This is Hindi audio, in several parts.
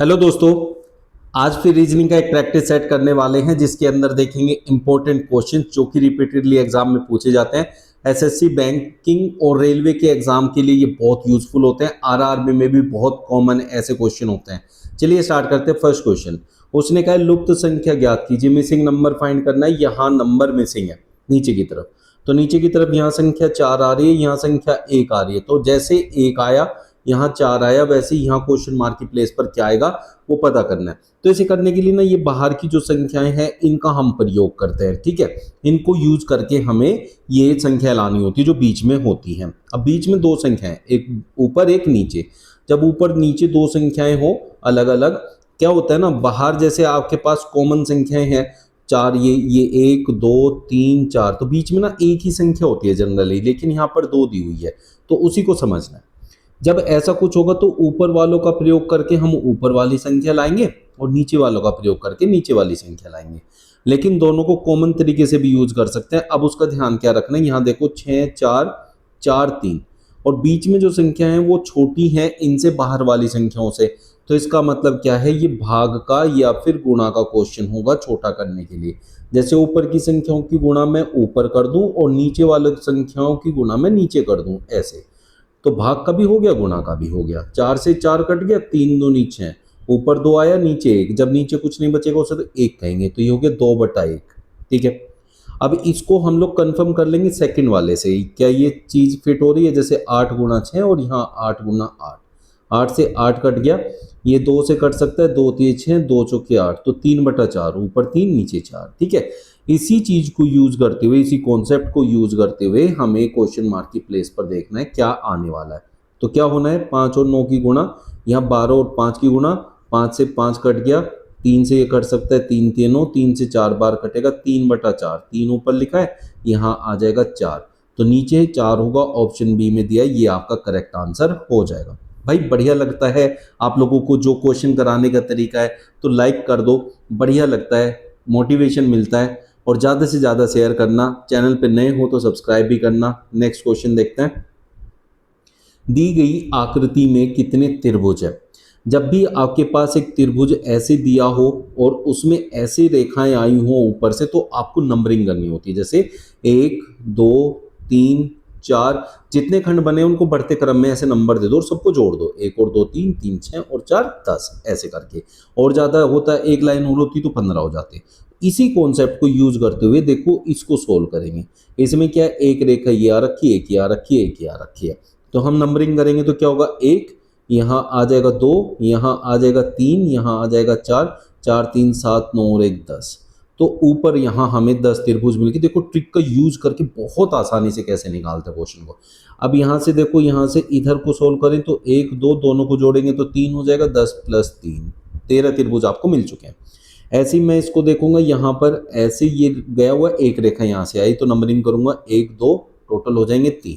हेलो दोस्तों। आज फिर रीजनिंग का एक प्रैक्टिस सेट करने वाले हैं जिसके अंदर देखेंगे इंपॉर्टेंट क्वेश्चन जो कि रिपीटेडली एग्जाम में पूछे जाते हैं। एसएससी बैंकिंग और रेलवे के एग्जाम के लिए ये बहुत यूजफुल होते हैं। आरआरबी में भी बहुत कॉमन ऐसे क्वेश्चन होते हैं। चलिए स्टार्ट करते हैं। फर्स्ट क्वेश्चन उसने कहा लुप्त संख्या ज्ञात कीजिए। मिसिंग नंबर फाइंड करना है। यहाँ नंबर मिसिंग है नीचे की तरफ, तो नीचे की तरफ यहाँ संख्या 4 आ रही है, यहाँ संख्या 1 आ रही है। तो जैसे 1 आया यहाँ 4 आया, वैसे ही यहाँ क्वेश्चन मार्क की प्लेस पर क्या आएगा वो पता करना है। तो इसे करने के लिए ना ये बाहर की जो संख्याएं हैं इनका हम प्रयोग करते हैं। ठीक है, इनको यूज करके हमें ये संख्या लानी होती है जो बीच में होती हैं। अब बीच में दो संख्याएं, एक ऊपर एक नीचे। जब ऊपर नीचे दो संख्याएं हो अलग अलग, क्या होता है ना, बाहर जैसे आपके पास कॉमन संख्याएं हैं चार, ये 1 2 3 4, तो बीच में ना एक ही संख्या होती है जनरली, लेकिन यहाँ पर दो दी हुई है। तो उसी को समझना है। जब ऐसा कुछ होगा तो ऊपर वालों का प्रयोग करके हम ऊपर वाली संख्या लाएंगे और नीचे वालों का प्रयोग करके नीचे वाली संख्या लाएंगे। लेकिन दोनों को कॉमन तरीके से भी यूज कर सकते हैं। अब उसका ध्यान क्या रखना है, यहाँ देखो 6 4 4 3, और बीच में जो संख्या है वो छोटी है इनसे बाहर वाली संख्याओं से। तो इसका मतलब क्या है, ये भाग का या फिर गुणा का क्वेश्चन होगा छोटा करने के लिए। जैसे ऊपर की संख्याओं की गुणा मैं ऊपर कर दूं और नीचे वाली संख्याओं की गुणा मैं नीचे कर दूं, ऐसे। तो भाग का भी हो गया, गुणा का भी हो गया। 4 से 4 कट गया, 3 दूनी 6, ऊपर 2 आया नीचे 1, जब नीचे कुछ नहीं बचेगा उसे तो 1 कहेंगे, तो ये हो गया 2/1। ठीक है, अब इसको हम लोग कंफर्म कर लेंगे सेकंड वाले से ही, क्या ये चीज फिट हो रही है। जैसे 8 × 6 और यहाँ 8 × 8, 8 से 8 कट गया, ये 2 से कट सकता है, 2 3 6, 2 चौके 8, तो 3/4, ऊपर 3 नीचे 4। ठीक है, इसी चीज को यूज करते हुए, इसी कॉन्सेप्ट को यूज करते हुए हमें क्वेश्चन मार्क की प्लेस पर देखना है क्या आने वाला है। तो क्या होना है, 5 और 9 की गुणा, यहाँ 12 और 5 की गुणा, 5 से 5 कट गया, 3 से ये कट सकता है, 3 3 3 से 4 बार कटेगा, 3/4, 3 ऊपर लिखा है, यहाँ आ जाएगा 4, तो नीचे 4 होगा, ऑप्शन बी में दिया है, ये आपका करेक्ट आंसर हो जाएगा। भाई बढ़िया लगता है आप लोगों को जो क्वेश्चन कराने का तरीका है, तो लाइक कर दो, बढ़िया लगता है, मोटिवेशन मिलता है। और ज़्यादा से ज़्यादा शेयर करना, चैनल पे नए हो तो सब्सक्राइब भी करना। नेक्स्ट क्वेश्चन देखते हैं। दी गई आकृति में कितने त्रिभुज है। जब भी आपके पास एक त्रिभुज ऐसे दिया हो और उसमें ऐसी रेखाएं आई हो ऊपर से, तो आपको नंबरिंग करनी होती है। जैसे 1 2 3 4, जितने खंड बने उनको बढ़ते क्रम में ऐसे नंबर दे दो और सबको जोड़ दो, 1 और 2 3, 3 6 और 4 10, ऐसे करके। और ज़्यादा होता है, एक लाइन और होती तो 15 हो जाते। इसी कॉन्सेप्ट को यूज करते हुए देखो इसको सोल्व करेंगे। इसमें क्या है, एक रेखा ये आ रखी है, एक ये आ रखी है, एक ये आ रखी है। तो हम नंबरिंग करेंगे तो क्या होगा, 1 यहाँ आ जाएगा, 2 यहाँ आ जाएगा, 3 यहाँ आ जाएगा, 4 4 3 7 9 और 1 10। तो ऊपर यहाँ हमें 10 त्रिभुज मिल गए। देखो ट्रिक का यूज करके बहुत आसानी से कैसे निकालते हैं क्वेश्चन को। अब यहाँ से देखो, यहाँ से इधर को सोल्व करें तो 1 2 दोनों को जोड़ेंगे तो 3 हो जाएगा, 10 + 3 13 त्रिभुज आपको मिल चुके हैं। ऐसे ही मैं इसको देखूंगा, यहाँ पर ऐसे ये गया हुआ एक रेखा यहाँ से आई, तो नंबरिंग करूंगा 1 2, टोटल हो जाएंगे 3।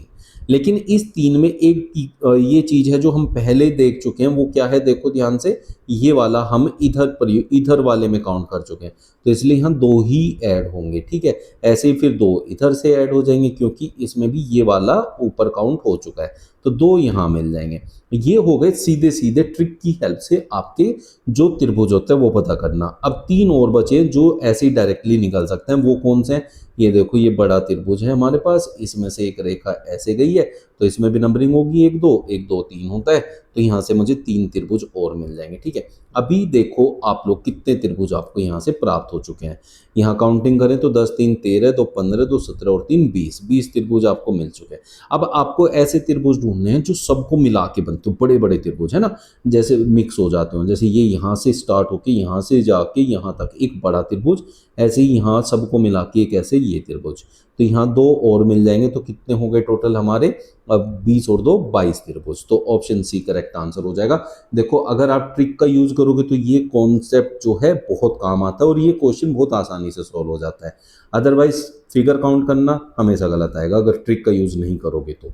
लेकिन इस 3 में एक ये चीज है जो हम पहले देख चुके हैं, वो क्या है देखो ध्यान से, ये वाला हम इधर वाले में काउंट कर चुके हैं, तो इसलिए यहाँ 2 ही ऐड होंगे। ठीक है, ऐसे ही फिर 2 इधर से ऐड हो जाएंगे क्योंकि इसमें भी ये वाला ऊपर काउंट हो चुका है, तो 2 यहाँ मिल जाएंगे। ये हो गए सीधे सीधे ट्रिक की हेल्प से आपके जो त्रिभुज होते हैं वो पता करना। अब 3 और बचे जो ऐसे ही डायरेक्टली निकल सकते हैं, वो कौन से हैं, ये देखो, ये बड़ा त्रिभुज है हमारे पास, इसमें से एक रेखा ऐसे गई है, तो इसमें भी नंबरिंग होगी 1 2 1 2 3 होता है, तो यहाँ से मुझे 3 त्रिभुज और मिल जाएंगे। ठीक है, अभी देखो आप लोग कितने त्रिभुज आपको यहाँ से प्राप्त हो चुके हैं। यहाँ काउंटिंग करें तो 10 3 13, 2 15, 2 17 और 3 20, 20 त्रिभुज आपको मिल चुके हैं। अब आपको ऐसे त्रिभुज ढूंढने हैं जो सबको मिला के बनते हो, बड़े बड़े त्रिभुज है ना, जैसे मिक्स हो जाते हो। जैसे ये यहाँ से स्टार्ट होके यहाँ से जाके यहाँ तक एक बड़ा त्रिभुज, ऐसे ही यहाँ सबको मिला के एक ऐसे ये त्रिभुज, तो यहाँ 2 और मिल जाएंगे, तो कितने हो गए टोटल हमारे, अब 20 और 2 22 त्रिभुज। तो ऑप्शन सी करेक्ट आंसर हो जाएगा। देखो अगर आप ट्रिक का यूज करोगे तो ये कॉन्सेप्ट जो है बहुत काम आता है और ये क्वेश्चन बहुत आसानी से सॉल्व हो जाता है। अदरवाइज फिगर काउंट करना हमेशा गलत आएगा अगर ट्रिक का यूज नहीं करोगे तो।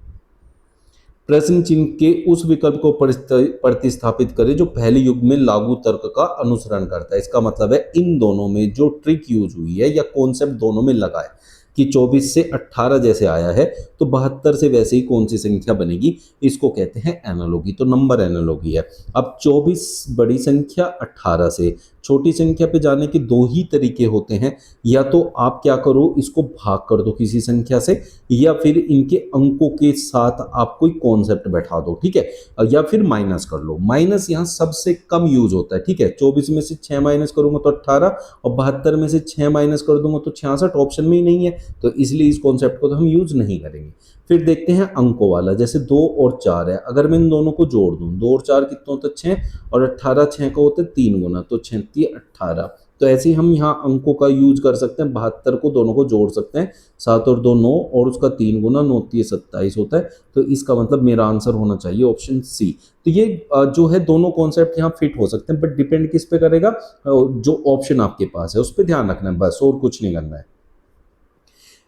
प्रश्न चिन्ह के उस विकल्प को प्रतिस्थापित करें जो पहले युग में लागू तर्क का अनुसरण करता है। इसका मतलब है इन दोनों में जो ट्रिक यूज हुई है या कॉन्सेप्ट दोनों में लगा है, कि 24 से 18 जैसे आया है तो 72 से वैसे ही कौन सी संख्या बनेगी, इसको कहते हैं एनालॉगी। तो नंबर एनालॉगी है। अब 24 बड़ी संख्या 18 से छोटी संख्या पे जाने के दो ही तरीके होते हैं, या तो आप क्या करो इसको भाग कर दो किसी संख्या से, या फिर इनके अंकों के साथ आप कोई कॉन्सेप्ट बैठा दो, ठीक है, या फिर माइनस कर लो। माइनस यहाँ सबसे कम यूज होता है, ठीक है। 24 में से 6 माइनस करूंगा तो 18, और 72 में से 6 माइनस कर दूंगा तो 66, ऑप्शन में ही नहीं है, तो इसलिए इस कॉन्सेप्ट को तो हम यूज नहीं करेंगे। फिर देखते हैं अंकों वाला, जैसे 2 और 4 है, अगर मैं इन दोनों को जोड़ दूं, 2 और 4 कितने होते हैं 6, और 18 6 का होते 3 गुना, तो 36 18। तो ऐसे ही हम यहाँ अंकों का यूज कर सकते हैं, 72 को दोनों को जोड़ सकते हैं, 7 और 2 9, और उसका 3 गुना 9 3 27 होता है। तो इसका मतलब मेरा आंसर होना चाहिए ऑप्शन सी। तो ये जो है दोनों कॉन्सेप्ट यहाँ फिट हो सकते हैं, बट डिपेंड किस पे करेगा, जो ऑप्शन आपके पास है उस पर ध्यान रखना है बस, और कुछ नहीं करना है।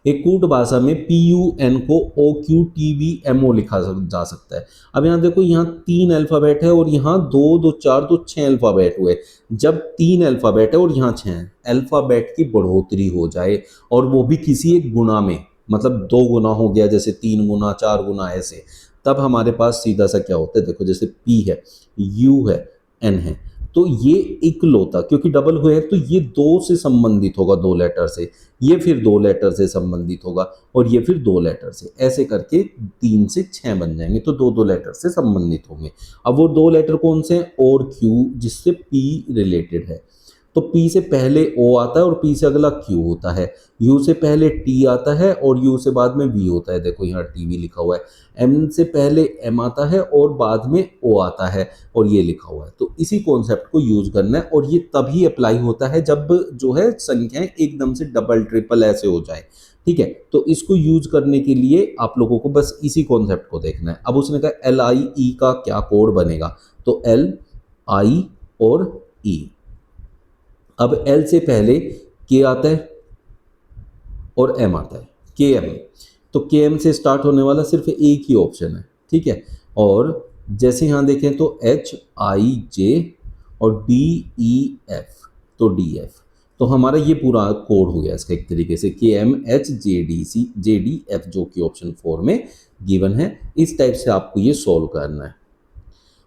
एक कूट भाषा में PUN को OQTVMO लिखा जा सकता है। अब यहाँ देखो, यहाँ 3 अल्फ़ाबेट है और यहाँ 2 2 4 तो 6 अल्फ़ाबेट हुए। जब 3 अल्फ़ाबेट है और यहाँ 6 अल्फ़ाबेट की बढ़ोतरी हो जाए, और वो भी किसी एक गुना में, मतलब 2 गुना हो गया, जैसे 3 गुना 4 गुना ऐसे, तब हमारे पास सीधा सा क्या होता है, देखो जैसे P है, U है, N है, तो ये इकलौता, क्योंकि डबल हुए हैं तो ये 2 से संबंधित होगा, 2 लेटर से, ये फिर 2 लेटर से संबंधित होगा, और ये फिर 2 लेटर से, ऐसे करके 3 से 6 बन जाएंगे, तो 2 2 लेटर से संबंधित होंगे। अब वो 2 लेटर कौन से हैं, और Q, जिससे P रिलेटेड है। तो P से पहले O आता है और P से अगला Q होता है, U से पहले T आता है और U से बाद में V होता है, देखो यहाँ TV लिखा हुआ है, M से पहले M आता है और बाद में O आता है, और ये लिखा हुआ है। तो इसी कॉन्सेप्ट को यूज करना है, और ये तभी अप्लाई होता है जब जो है संख्याएं एकदम से डबल ट्रिपल ऐसे हो जाए, ठीक है। तो इसको यूज करने के लिए आप लोगों को बस इसी कॉन्सेप्ट को देखना है। अब उसने कहा LIE का क्या कोड बनेगा, तो L I और E। अब L से पहले K आता है और M आता है, KM। तो KM से स्टार्ट होने वाला सिर्फ एक ही ऑप्शन है, ठीक है। और जैसे यहाँ देखें तो HIJ और DEF, तो DF, तो हमारा ये पूरा कोड हो गया इसका एक तरीके से, KMHJDC जो कि ऑप्शन 4 में गिवन है। इस टाइप से आपको ये सॉल्व करना है।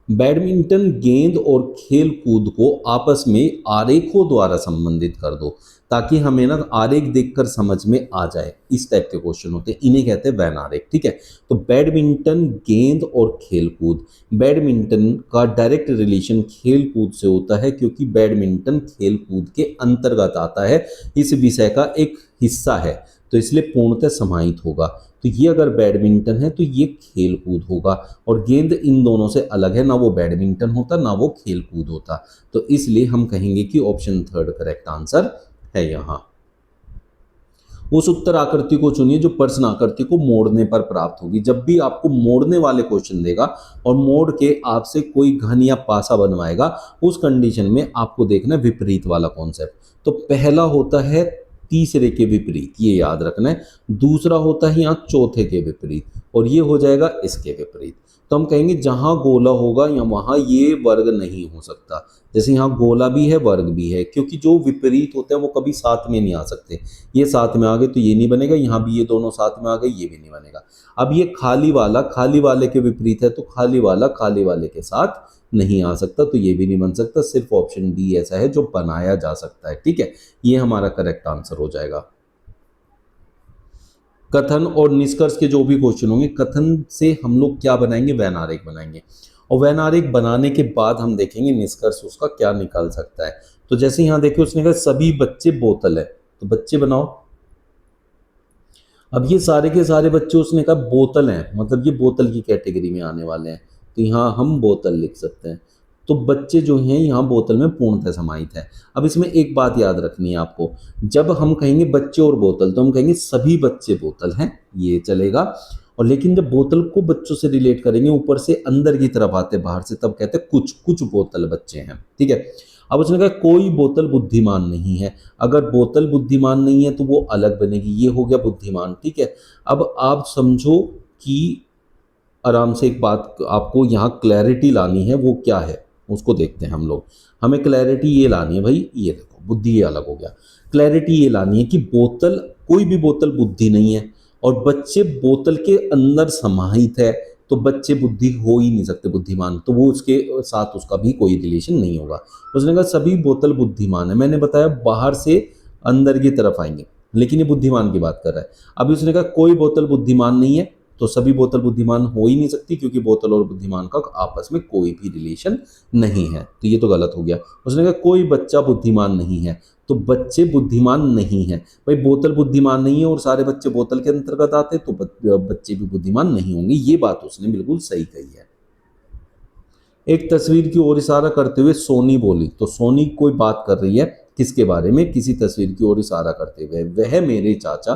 बैडमिंटन गेंद और खेल कूद को आपस में आरेखों द्वारा संबंधित कर दो, ताकि हमें ना आरेख देखकर समझ में आ जाए। इस टाइप के क्वेश्चन होते हैं, इन्हें कहते हैं वैन आरेख, ठीक है। तो बैडमिंटन गेंद और खेल कूद, बैडमिंटन का डायरेक्ट रिलेशन खेल कूद से होता है, क्योंकि बैडमिंटन खेल कूद के अंतर्गत आता है, इस विषय का एक हिस्सा है, तो इसलिए पूर्णतः समाहित होगा। तो ये अगर बैडमिंटन है तो ये खेल कूद होगा, और गेंद इन दोनों से अलग है, ना वो बैडमिंटन होता ना वो खेल कूद होता। तो इसलिए हम कहेंगे कि ऑप्शन 3 करेक्ट आंसर है यहाँ। उस उत्तर आकृति को चुनिए जो प्रश्न आकृति को मोड़ने पर प्राप्त होगी। जब भी आपको मोड़ने वाले क्वेश्चन देगा और मोड़ के आपसे कोई घन या पासा बनवाएगा, उस कंडीशन में आपको देखना विपरीत वाला कॉन्सेप्ट। तो पहला होता है तीसरे के विपरीत, ये याद रखना है। दूसरा होता है यहाँ चौथे के विपरीत, और ये हो जाएगा इसके विपरीत। तो हम कहेंगे जहां गोला होगा या वहां ये वर्ग नहीं हो सकता। जैसे यहाँ गोला भी है वर्ग भी है, क्योंकि जो विपरीत होते हैं वो कभी साथ में नहीं आ सकते। ये साथ में आ गए तो ये नहीं बनेगा, यहाँ भी ये दोनों साथ में आ गए, ये भी नहीं बनेगा। अब ये खाली वाला खाली वाले के विपरीत है, तो खाली वाला खाली वाले के साथ नहीं आ सकता, तो ये भी नहीं बन सकता। सिर्फ ऑप्शन डी ऐसा है जो बनाया जा सकता है, ठीक है। ये हमारा करेक्ट आंसर हो जाएगा। कथन और निष्कर्ष के जो भी क्वेश्चन होंगे, कथन से हम लोग क्या बनाएंगे, वैन आरेख बनाएंगे, और वैन आरेख बनाने के बाद हम देखेंगे निष्कर्ष उसका क्या निकल सकता है। तो जैसे यहाँ देखिए उसने कहा सभी बच्चे बोतल है, तो बच्चे बनाओ। अब ये सारे के सारे बच्चे उसने कहा बोतल हैं, मतलब ये बोतल की कैटेगरी में आने वाले हैं, तो यहाँ हम बोतल लिख सकते हैं। तो बच्चे जो हैं यहाँ बोतल में पूर्णतः समाहित है। अब इसमें एक बात याद रखनी है आपको, जब हम कहेंगे बच्चे और बोतल तो हम कहेंगे सभी बच्चे बोतल हैं, ये चलेगा। और लेकिन जब बोतल को बच्चों से रिलेट करेंगे, ऊपर से अंदर की तरफ आते बाहर से, तब कहते हैं कुछ कुछ बोतल बच्चे हैं, ठीक है। अब उसने कहा कोई बोतल बुद्धिमान नहीं है। अगर बोतल बुद्धिमान नहीं है तो वो अलग बनेगी, ये हो गया बुद्धिमान, ठीक है। अब आप समझो कि आराम से एक बात आपको यहाँ क्लैरिटी लानी है, वो क्या है। उसको देखते हैं हम लोग। हमें क्लैरिटी ये लानी है भाई, ये देखो बुद्धि ये अलग हो गया। क्लैरिटी ये लानी है कि बोतल, कोई भी बोतल बुद्धि नहीं है, और बच्चे बोतल के अंदर समाहित है, तो बच्चे बुद्धि हो ही नहीं सकते बुद्धिमान, तो वो उसके साथ उसका भी कोई रिलेशन नहीं होगा। उसने कहा सभी बोतल बुद्धिमान है, मैंने बताया बाहर से अंदर की तरफ आएंगे, लेकिन ये बुद्धिमान की बात कर रहा है। अभी उसने कहा कोई बोतल बुद्धिमान नहीं है, तो सभी बोतल बुद्धिमान हो ही नहीं सकती, क्योंकि बोतल और बुद्धिमान का आपस में कोई भी रिलेशन नहीं है, तो ये तो गलत हो गया। उसने कहा कोई बच्चा बुद्धिमान नहीं है, तो बच्चे बुद्धिमान नहीं है। भाई बोतल बुद्धिमान नहीं है और सारे बच्चे बोतल के अंतर्गत आते, तो बच्चे भी बुद्धिमान नहीं होंगे, ये बात उसने बिल्कुल सही कही है। एक तस्वीर की ओर इशारा करते हुए सोनी बोली, तो सोनी कोई बात कर रही है किसके बारे में, किसी तस्वीर की ओर इशारा करते हुए, वह मेरे चाचा।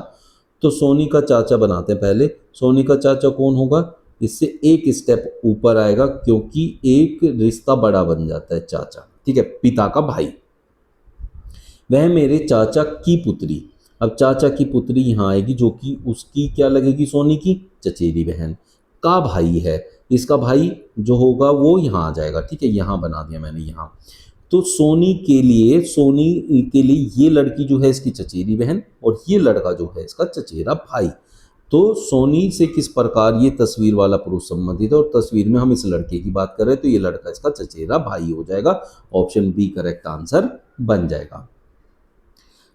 तो सोनी का चाचा बनाते हैं पहले। सोनी का चाचा कौन होगा, इससे एक स्टेप ऊपर आएगा, क्योंकि एक रिश्ता बड़ा बन जाता है चाचा, ठीक है, पिता का भाई। वह मेरे चाचा की पुत्री, अब चाचा की पुत्री यहाँ आएगी, जो कि उसकी क्या लगेगी, सोनी की चचेरी बहन का भाई है। इसका भाई जो होगा वो यहाँ आ जाएगा, ठीक है, यहाँ बना दिया मैंने यहाँ। तो सोनी के लिए ये लड़की जो है इसकी चचेरी बहन, और ये लड़का जो है इसका चचेरा भाई। तो सोनी से किस प्रकार ये तस्वीर वाला पुरुष संबंधित है, और तस्वीर में हम इस लड़के की बात कर रहे हैं, तो ये लड़का इसका चचेरा भाई हो जाएगा। ऑप्शन बी करेक्ट आंसर बन जाएगा।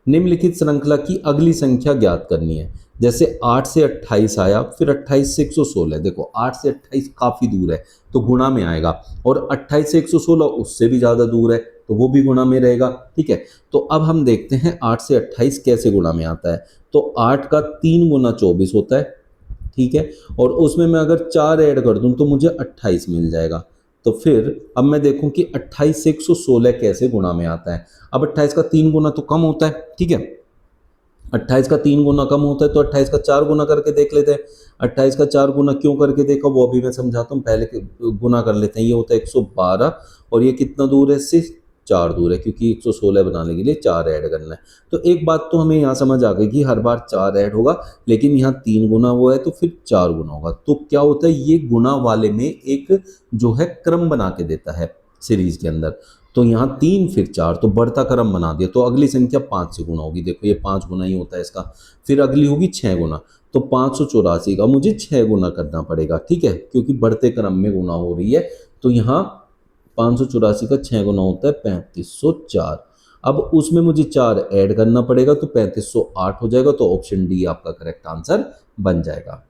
निम्नलिखित श्रृंखला की अगली संख्या ज्ञात करनी है। जैसे 8 से 28 आया, फिर 28 से 116, देखो 8 से 28 काफ़ी दूर है तो गुणा में आएगा, और 28 से 116 उससे भी ज़्यादा दूर है तो वो भी गुणा में रहेगा, ठीक है। तो अब हम देखते हैं 8 से 28 कैसे गुणा में आता है। तो 8 का 3 गुना 24 होता है, ठीक है, और उसमें मैं अगर 4 ऐड कर दूं तो मुझे 28 मिल जाएगा। तो फिर अब मैं देखूं कि 28 से 116 कैसे गुणा में आता है। अब 28 का 3 गुना तो कम होता है, ठीक है, 28 का 3 गुना कम होता है, तो 28 का 4 गुना करके देख लेते हैं। 28 का 4 गुना क्यों करके देखा वो अभी मैं समझाता हूँ, पहले गुना कर लेते हैं। ये होता है 112, और ये कितना दूर है इससे, 4 दूर है, क्योंकि 116 बनाने के लिए 4 ऐड करना है। तो एक बात तो हमें यहाँ समझ आ गई कि हर बार 4 ऐड होगा, लेकिन यहाँ 3 गुना हुआ है तो फिर 4 गुना होगा। तो क्या होता है, ये गुना वाले में एक जो है क्रम बना के देता है सीरीज के अंदर। तो यहाँ 3 फिर 4, तो बढ़ता क्रम बना दिया। तो अगली संख्या 5 से गुना होगी, देखो ये 5 गुना ही होता है इसका। फिर अगली होगी 6 गुना, तो 584 का मुझे 6 गुना करना पड़ेगा, ठीक है, क्योंकि बढ़ते क्रम में गुना हो रही है। तो यहाँ 584 का 6 गुना होता है 3504। अब उसमें मुझे 4 ऐड करना पड़ेगा, तो 3508 हो जाएगा। तो ऑप्शन डी आपका करेक्ट आंसर बन जाएगा।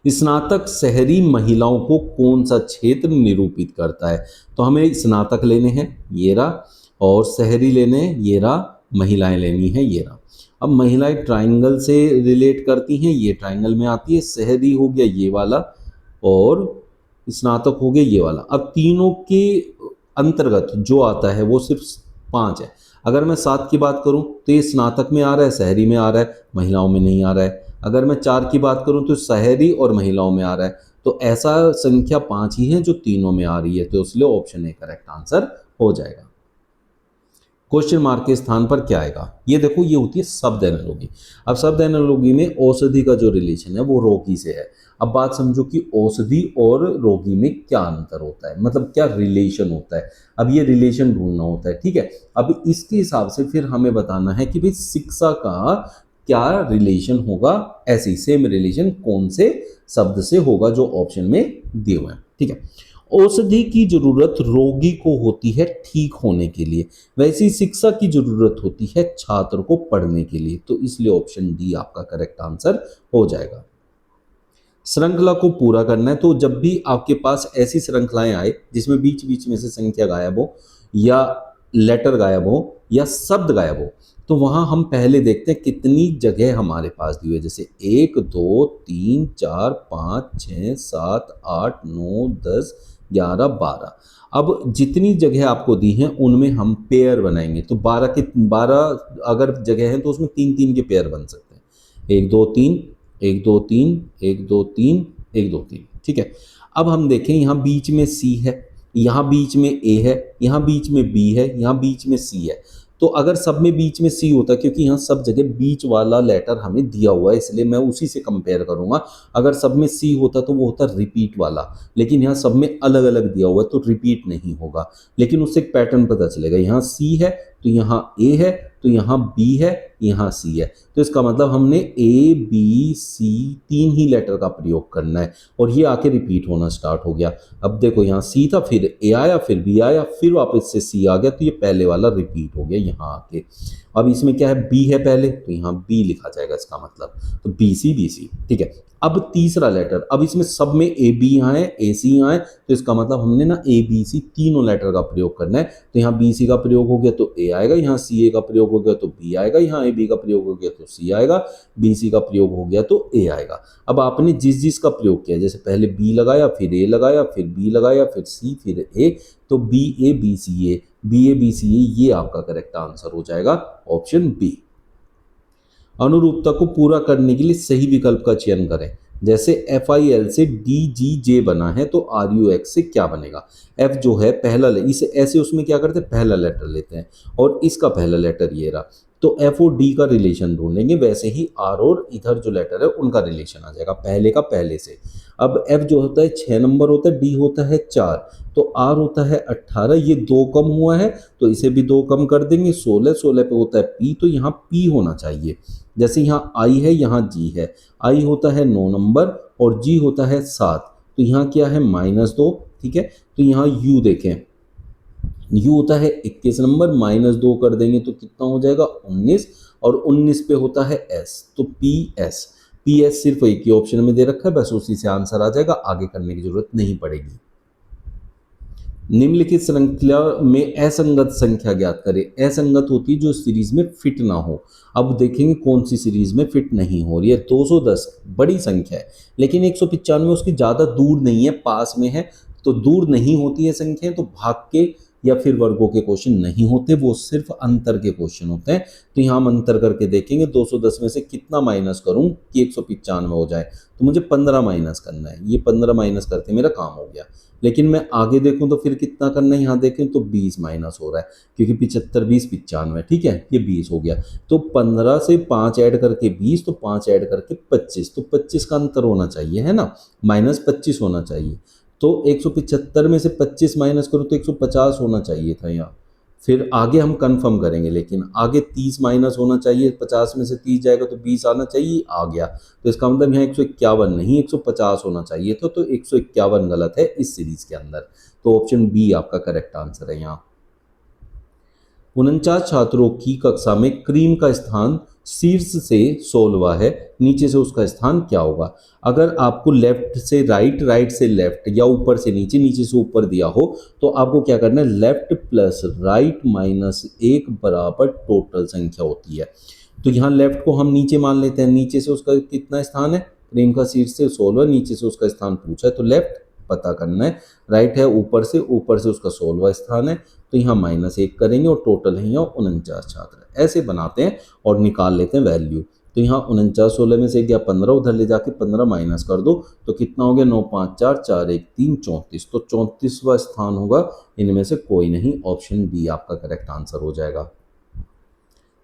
स्नातक शहरी महिलाओं को कौन सा क्षेत्र निरूपित करता है। तो हमें स्नातक लेने हैं, ये रहा, और शहरी लेने हैं, ये रहा, महिलाएं लेनी है, ये रहा। अब महिलाएं ट्राइंगल से रिलेट करती हैं, ये ट्राइंगल में आती है। शहरी हो गया ये वाला, और स्नातक हो गया ये वाला। अब तीनों के अंतर्गत जो आता है वो सिर्फ 5 है। अगर मैं 7 की बात करूं तो ये स्नातक में आ रहा है, शहरी में आ रहा है, महिलाओं में नहीं आ रहा है। अगर मैं 4 की बात करूं तो शहरी और महिलाओं में आ रहा है। तो ऐसा संख्या 5 ही है जो तीनों में आ रही है, तो इसलिए ऑप्शन ए करेक्ट आंसर हो जाएगा। क्वेश्चन मार्क के स्थान पर क्या आएगा, ये देखो, ये होती है शब्द एनालॉजी। अब शब्द एनालॉजी में औषधि का जो रिलेशन है वो रोगी से है। अब बात समझो कि औषधि और रोगी में क्या अंतर होता है, मतलब क्या रिलेशन होता है। अब ये रिलेशन ढूंढना होता है, ठीक है। अब इसके हिसाब से फिर हमें बताना है कि भाई शिक्षा का क्या रिलेशन होगा, ऐसे ही सेम रिलेशन कौन से शब्द से होगा जो ऑप्शन में दिए हुए हैं, ठीक है। औषधि की जरूरत रोगी को होती है ठीक होने के लिए, वैसी शिक्षा की जरूरत होती है छात्र को पढ़ने के लिए। तो इसलिए ऑप्शन डी आपका करेक्ट आंसर हो जाएगा। श्रृंखला को पूरा करना है, तो जब भी आपके पास ऐसी श्रृंखलाएं आए जिसमें बीच बीच में से संख्या गायब हो, या लेटर गायब हो, या शब्द गायब हो, तो वहां हम पहले देखते हैं कितनी जगह हमारे पास दी हुई है। जैसे 1 2 3 4 5 6 7 8 9 10 11 12। अब जितनी जगह आपको दी हैं उनमें हम पेयर बनाएंगे। तो 12 अगर जगह है तो उसमें 3 3 के पेयर बन सकते हैं, 1 2 3 1 2 3 1 2 3 1 2 3, ठीक है। अब हम देखें, यहाँ बीच में सी है, यहाँ बीच में ए है, यहाँ बीच में बी है, यहाँ बीच में सी है। तो अगर सब में बीच में सी होता, क्योंकि यहाँ सब जगह बीच वाला लेटर हमें दिया हुआ है इसलिए मैं उसी से कंपेयर करूंगा। अगर सब में सी होता तो वो होता रिपीट वाला, लेकिन यहाँ सब में अलग अलग दिया हुआ है तो रिपीट नहीं होगा। लेकिन उससे एक पैटर्न पता चलेगा, यहाँ सी है तो यहाँ ए है, तो यहाँ बी है, यहाँ सी है, तो इसका मतलब हमने ए बी सी 3 ही लेटर का प्रयोग करना है और ये आके रिपीट होना स्टार्ट हो गया। अब देखो यहाँ सी था, फिर ए आया, फिर बी आया, फिर वापस से सी आ गया, तो ये पहले वाला रिपीट हो गया यहाँ आके। अब इसमें क्या है, बी है पहले, तो यहाँ बी लिखा जाएगा इसका मतलब, तो बी सी, ठीक है। अब तीसरा लेटर, अब इसमें सब में ए बी यहाँ है, ए सी यहाँ है, तो इसका मतलब हमने ना ए बी सी तीनों लेटर का प्रयोग करना है। तो यहाँ बी सी का प्रयोग हो गया तो ए आएगा, यहाँ सी ए का प्रयोग हो गया तो बी आएगा, यहाँ ए बी का प्रयोग हो गया तो सी आएगा, बी सी का प्रयोग हो गया तो ए आएगा। अब आपने जिस जिस का प्रयोग किया, जैसे पहले बी लगाया, फिर ए लगाया, फिर बी लगाया, फिर सी, फिर ए, तो B A B C A, B A B C A, ये आपका करेक्ट आंसर हो जाएगा ऑप्शन बी। अनुरूपता को पूरा करने के लिए सही विकल्प का चयन करें। जैसे FIL से DGJ बना है तो RUX से क्या बनेगा। F जो है पहला, इसे ऐसे उसमें क्या करते हैं, पहला लेटर लेते हैं और इसका पहला लेटर ये रहा, तो F और D का रिलेशन ढूंढेंगे, वैसे ही R और इधर जो लेटर है उनका रिलेशन आ जाएगा, पहले का पहले से। अब F जो होता है 6 नंबर होता है, D होता है 4, तो R होता है 18, ये 2 कम हुआ है तो इसे भी 2 कम कर देंगे, 16, 16 पे होता है P, तो यहाँ P होना चाहिए। जैसे यहाँ I है, यहाँ G है, I होता है 9 नंबर और G होता है 7, तो यहाँ क्या है -2, ठीक है। तो यहाँ U देखें, U होता है 21 नंबर, -2 कर देंगे तो कितना हो जाएगा 19, और 19 पे होता है S, तो PS सिर्फ एक ही ऑप्शन में दे रखा है, बस उसी से आंसर आ जाएगा, आगे करने की जरूरत नहीं पड़ेगी। निम्नलिखित श्रृंखला में असंगत संख्या ज्ञात करें। असंगत होती है जो सीरीज में फिट ना हो। अब देखेंगे कौन सी सीरीज में फिट नहीं हो रही है। 210 बड़ी संख्या है, लेकिन 195 उसकी ज़्यादा दूर नहीं है, पास में है, तो दूर नहीं होती है संख्याएं, तो भाग के या फिर वर्गों के क्वेश्चन नहीं होते, वो सिर्फ अंतर के क्वेश्चन होते हैं। तो यहाँ हम अंतर करके देखेंगे, 210 में से कितना माइनस करूं कि 195 हो जाए, तो मुझे 15 माइनस करना है। ये 15 माइनस करते मेरा काम हो गया। लेकिन मैं आगे देखूं तो फिर कितना करना है, यहाँ देखें तो 20 माइनस हो रहा है, क्योंकि 75 20 95, ठीक है, ये 20 हो गया। तो 15 से 5 ऐड करके 20, तो 5 ऐड करके 25, तो 25 का अंतर होना चाहिए, है ना, -25 होना चाहिए। तो 175 में से 25 माइनस करो तो 150 होना चाहिए था यहाँ। फिर आगे हम कंफर्म करेंगे, लेकिन आगे 30 माइनस होना चाहिए, 50 में से 30 जाएगा तो 20 आना चाहिए, आ गया। तो इसका मतलब यहाँ 151 नहीं 150 होना चाहिए था, तो 151 गलत है इस सीरीज के अंदर। तो ऑप्शन बी आपका करेक्ट आंसर है यहाँ। 49 छात्रों की कक्षा में क्रीम का स्थान शीर्ष से 16वां है, नीचे से उसका स्थान क्या होगा। अगर आपको लेफ्ट से राइट, राइट से लेफ्ट या ऊपर से नीचे, नीचे से ऊपर दिया हो, तो आपको क्या करना है, लेफ्ट प्लस राइट -1 बराबर टोटल संख्या होती है। तो यहाँ लेफ्ट को हम नीचे मान लेते हैं, नीचे से उसका कितना स्थान है, क्रीम का शीर्ष से 16, नीचे से उसका स्थान पूछा है तो लेफ्ट पता करना है, राइट है ऊपर से उसका 16वां स्थान है, तो यहाँ -1 करेंगे और टोटल है यहाँ 49 छात्र। ऐसे बनाते हैं और निकाल लेते हैं वैल्यू। तो यहाँ 49 16 में से गया 15, उधर ले जाके 15 माइनस कर दो तो कितना हो गया, 9 5 4 4 1 3 34, तो 34वां स्थान होगा, इनमें से कोई नहीं, ऑप्शन बी आपका करेक्ट आंसर हो जाएगा।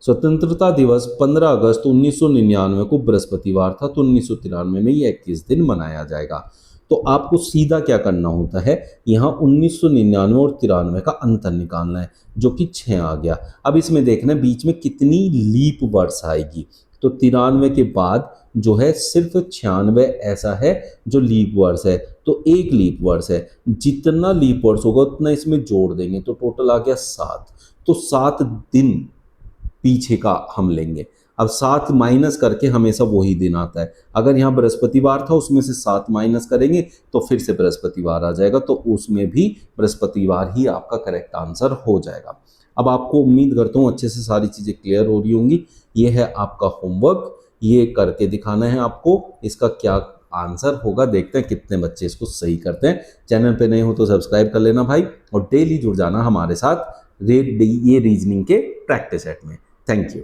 स्वतंत्रता दिवस 15 अगस्त 1999 को बृहस्पतिवार था, तो 1993 में ये 21 दिन मनाया जाएगा। तो आपको सीधा क्या करना होता है, यहाँ 1999 और 93 का अंतर निकालना है, जो कि 6 आ गया। अब इसमें देखना है बीच में कितनी लीप वर्ष आएगी, तो 93 के बाद जो है सिर्फ 96 ऐसा है जो लीप वर्ष है, तो एक लीप वर्ष है, जितना लीप वर्ष होगा उतना इसमें जोड़ देंगे, तो टोटल आ गया 7, तो 7 दिन पीछे का हम लेंगे। अब 7 माइनस करके हमेशा वही दिन आता है, अगर यहाँ बृहस्पतिवार था उसमें से 7 माइनस करेंगे तो फिर से बृहस्पतिवार आ जाएगा, तो उसमें भी बृहस्पतिवार ही आपका करेक्ट आंसर हो जाएगा। अब आपको उम्मीद करता हूँ अच्छे से सारी चीज़ें क्लियर हो रही होंगी। ये है आपका होमवर्क, ये करके दिखाना है आपको, इसका क्या आंसर होगा, देखते हैं कितने बच्चे इसको सही करते हैं। चैनल पे नए हो तो सब्सक्राइब कर लेना भाई, और डेली जुड़ जाना हमारे साथ ये रीजनिंग के प्रैक्टिस सेट में। Thank you.